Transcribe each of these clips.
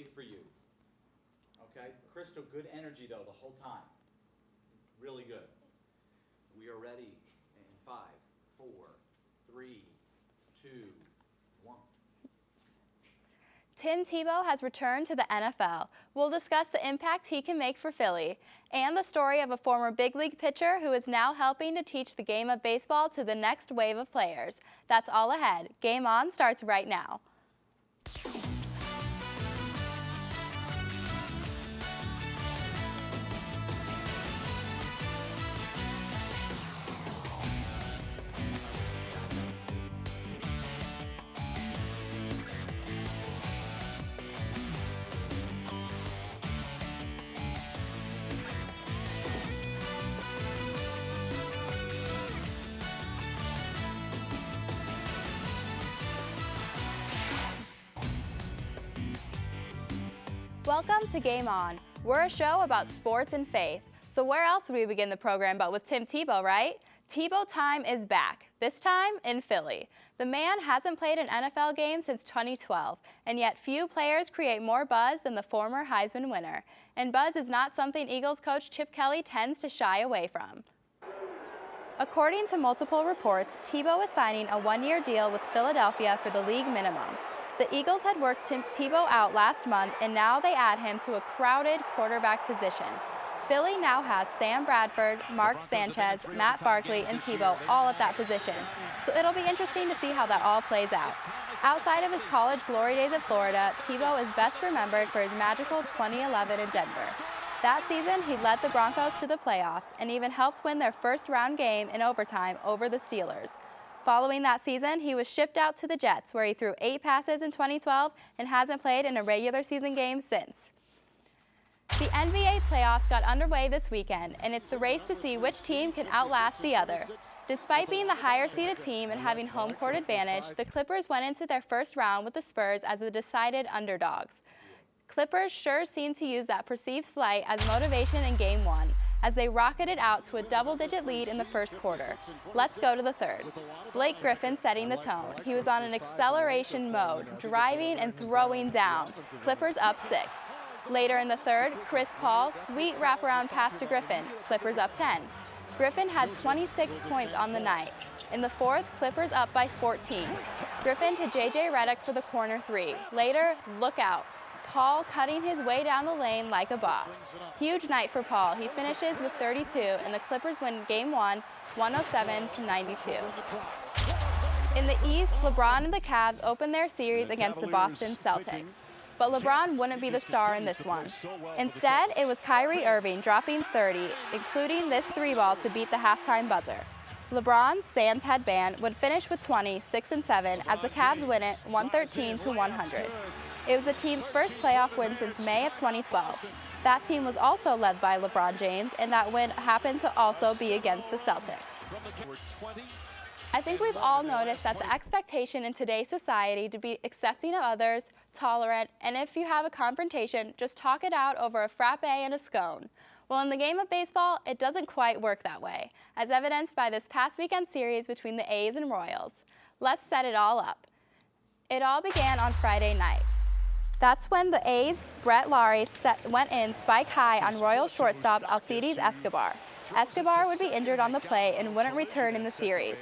big for you. Okay? Crystal, good energy though the whole time. Really good. We are ready in 5, 4, 3, 2, 1. Tim Tebow has returned to the NFL. We'll discuss the impact he can make for Philly and the story of a former big league pitcher who is now helping to teach the game of baseball to the next wave of players. That's all ahead. Game On starts right now. Welcome to Game On. We're a show about sports and faith. So where else would we begin the program but with Tim Tebow, right? Tebow time is back, this time in Philly. The man hasn't played an NFL game since 2012, and yet few players create more buzz than the former Heisman winner. And buzz is not something Eagles coach Chip Kelly tends to shy away from. According to multiple reports, Tebow is signing a one-year deal with Philadelphia for the league minimum. The Eagles had worked Tebow out last month, and now they add him to a crowded quarterback position. Philly now has Sam Bradford, Mark Sanchez, Matt Barkley, and Tebow all at that position. So it'll be interesting to see how that all plays out. Outside of his college glory days at Florida, Tebow is best remembered for his magical 2011 in Denver. That season, he led the Broncos to the playoffs and even helped win their first-round game in overtime over the Steelers. Following that season, he was shipped out to the Jets, where he threw 8 passes in 2012 and hasn't played in a regular season game since. The NBA playoffs got underway this weekend, and it's the race to see which team can outlast the other. Despite being the higher-seeded team and having home court advantage, the Clippers went into their first round with the Spurs as the decided underdogs. Clippers sure seemed to use that perceived slight as motivation in Game 1, as they rocketed out to a double-digit lead in the first quarter. Let's go to the third. Blake Griffin setting the tone. He was on an acceleration mode, driving and throwing down. Clippers up 6. Later in the third, Chris Paul, sweet wraparound pass to Griffin. Clippers up 10. Griffin had 26 points on the night. In the fourth, Clippers up by 14. Griffin to J.J. Redick for the corner 3. Later, look out. Paul cutting his way down the lane like a boss. Huge night for Paul. He finishes with 32, and the Clippers win Game 1, 107-92. In the East, LeBron and the Cavs opened their series against the Boston Celtics. But LeBron wouldn't be the star in this one. Instead, it was Kyrie Irving dropping 30, including this 3-ball to beat the halftime buzzer. LeBron, sans headband, would finish with 20, 6 and 7, as the Cavs win it 113-100. It was the team's first playoff win since May of 2012. That team was also led by LeBron James, and that win happened to also be against the Celtics. I think we've all noticed that the expectation in today's society to be accepting of others, tolerant, and if you have a confrontation, just talk it out over a frappe and a scone. Well, in the game of baseball, it doesn't quite work that way, as evidenced by this past weekend series between the A's and Royals. Let's set it all up. It all began on Friday night. That's when the A's' Brett Lawrie went in spike high on Royals shortstop Alcides Escobar. Escobar would be injured on the play and wouldn't return in the series.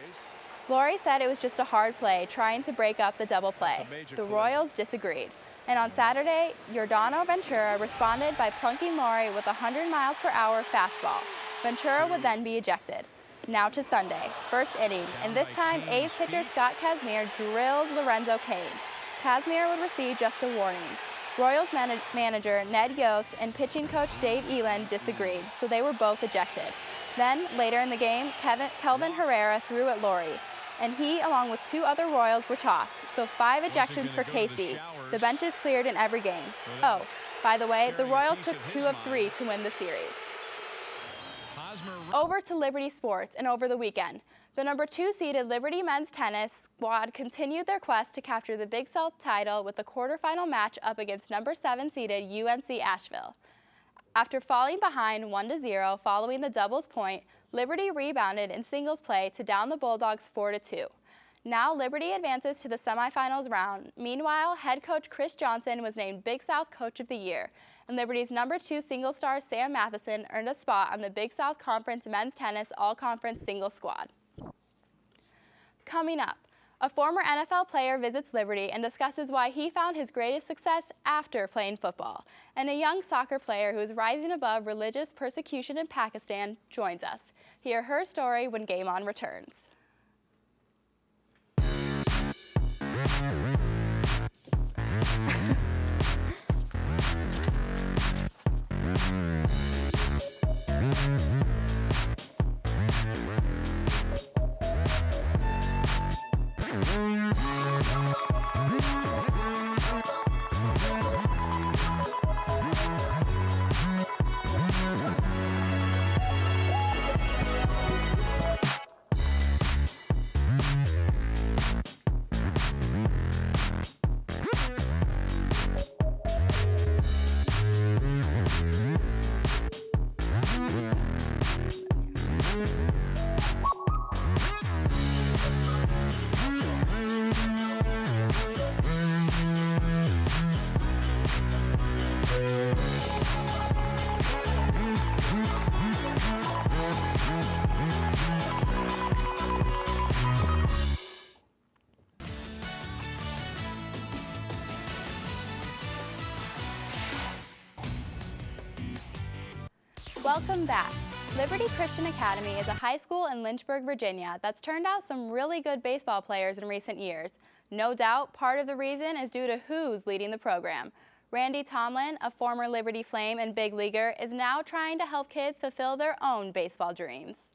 Lawrie said it was just a hard play, trying to break up the double play. The Royals disagreed. And on Saturday, Yordano Ventura responded by plunking Lawrie with a 100 miles per hour fastball. Ventura would then be ejected. Now to Sunday, first inning, and this time A's pitcher Scott Kazmir drills Lorenzo Cain. Kazmir would receive just a warning. Royals manager Ned Yost and pitching coach Dave Eland disagreed, so they were both ejected. Then, later in the game, Kelvin Herrera threw at Lawrie, and he, along with 2 other Royals, were tossed, so 5 ejections for KC. The bench is cleared in every game. Oh, by the way, the Royals took 2 of 3 to win the series. Over to Liberty Sports, and over the weekend, the number 2 seeded Liberty men's tennis squad continued their quest to capture the Big South title with a quarterfinal match up against number 7 seeded UNC Asheville. After falling behind 1-0 following the doubles point, Liberty rebounded in singles play to down the Bulldogs 4-2. Now Liberty advances to the semifinals round. Meanwhile, head coach Chris Johnson was named Big South Coach of the Year, and Liberty's #2 single star Sam Matheson earned a spot on the Big South Conference Men's Tennis All-Conference Single Squad. Coming up, a former NFL player visits Liberty and discusses why he found his greatest success after playing football. And a young soccer player who is rising above religious persecution in Pakistan joins us. Hear her story when Game On returns. Welcome back. Liberty Christian Academy is a high school in Lynchburg, Virginia that's turned out some really good baseball players in recent years. No doubt part of the reason is due to who's leading the program. Randy Tomlin, a former Liberty Flame and big leaguer, is now trying to help kids fulfill their own baseball dreams.